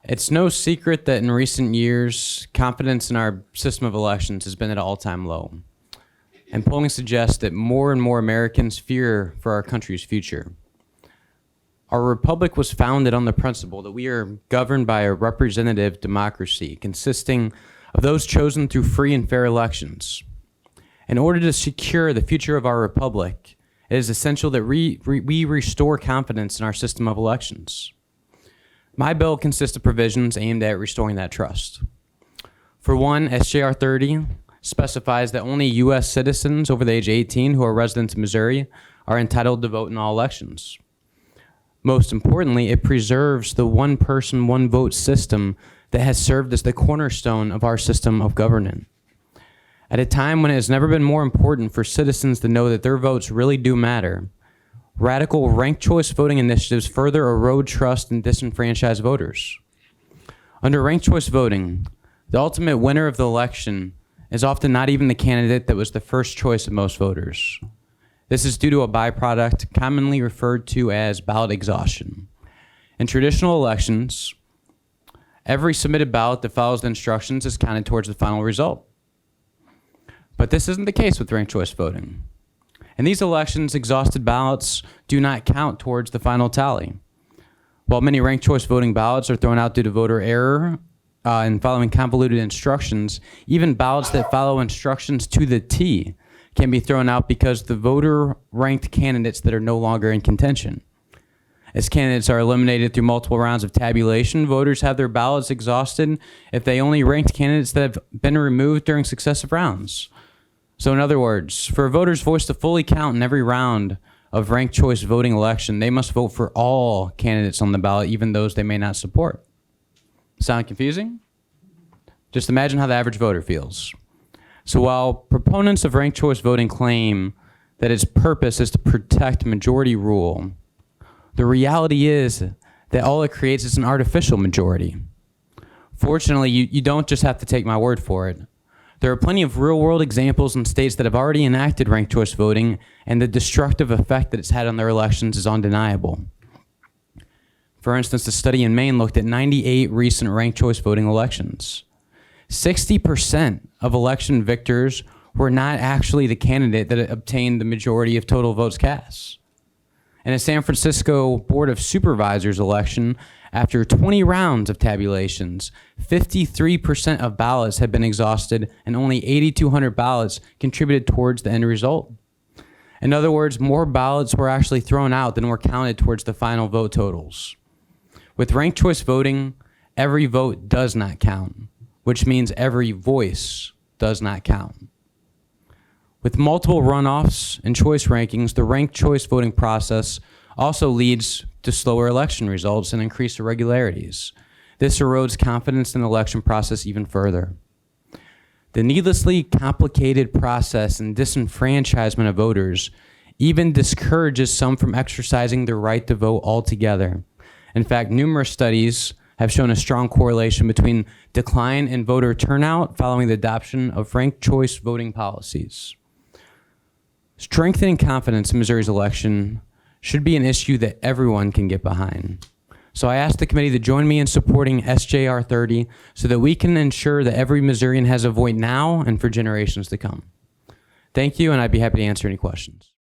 It's no secret that in recent years, confidence in our system of elections has been at an all-time low. And polling suggests that more and more Americans fear for our country's future. Our republic was founded on the principle that we are governed by a representative democracy consisting of those chosen through free and fair elections. In order to secure the future of our republic, it is essential that we restore confidence in our system of elections. My bill consists of provisions aimed at restoring that trust. For one, SJR 30 specifies that only U.S. citizens over the age of 18 who are residents of Missouri are entitled to vote in all elections. Most importantly, it preserves the one-person, one-vote system that has served as the cornerstone of our system of governance. At a time when it has never been more important for citizens to know that their votes really do matter, radical ranked choice voting initiatives further erode trust in disenfranchised voters. Under ranked choice voting, the ultimate winner of the election is often not even the candidate that was the first choice of most voters. This is due to a byproduct commonly referred to as ballot exhaustion. In traditional elections, every submitted ballot that follows the instructions is counted towards the final result. But this isn't the case with ranked choice voting. In these elections, exhausted ballots do not count towards the final tally. While many ranked choice voting ballots are thrown out due to voter error and following convoluted instructions, even ballots that follow instructions to the T can be thrown out because the voter ranked candidates that are no longer in contention. As candidates are eliminated through multiple rounds of tabulation, voters have their ballots exhausted if they only ranked candidates that have been removed during successive rounds. So in other words, for a voter's voice to fully count in every round of ranked choice voting election, they must vote for all candidates on the ballot, even those they may not support. Sound confusing? Just imagine how the average voter feels. So while proponents of ranked choice voting claim that its purpose is to protect majority rule, the reality is that all it creates is an artificial majority. Fortunately, you don't just have to take my word for it. There are plenty of real-world examples in states that have already enacted ranked choice voting, and the destructive effect that it's had on their elections is undeniable. For instance, a study in Maine looked at 98 recent ranked choice voting elections. 60% of election victors were not actually the candidate that obtained the majority of total votes cast. In a San Francisco Board of Supervisors election, after 20 rounds of tabulations, 53% of ballots had been exhausted and only 8,200 ballots contributed towards the end result. In other words, more ballots were actually thrown out than were counted towards the final vote totals. With ranked choice voting, every vote does not count, which means every voice does not count. With multiple runoffs and choice rankings, the ranked choice voting process also leads to slower election results and increased irregularities. This erodes confidence in the election process even further. The needlessly complicated process and disenfranchisement of voters even discourages some from exercising their right to vote altogether. In fact, numerous studies have shown a strong correlation between decline in voter turnout following the adoption of ranked choice voting policies. Strengthening confidence in Missouri's election should be an issue that everyone can get behind. So I asked the committee to join me in supporting SJR 30 so that we can ensure that every Missourian has a voice now and for generations to come. Thank you, and I'd be happy to answer any questions.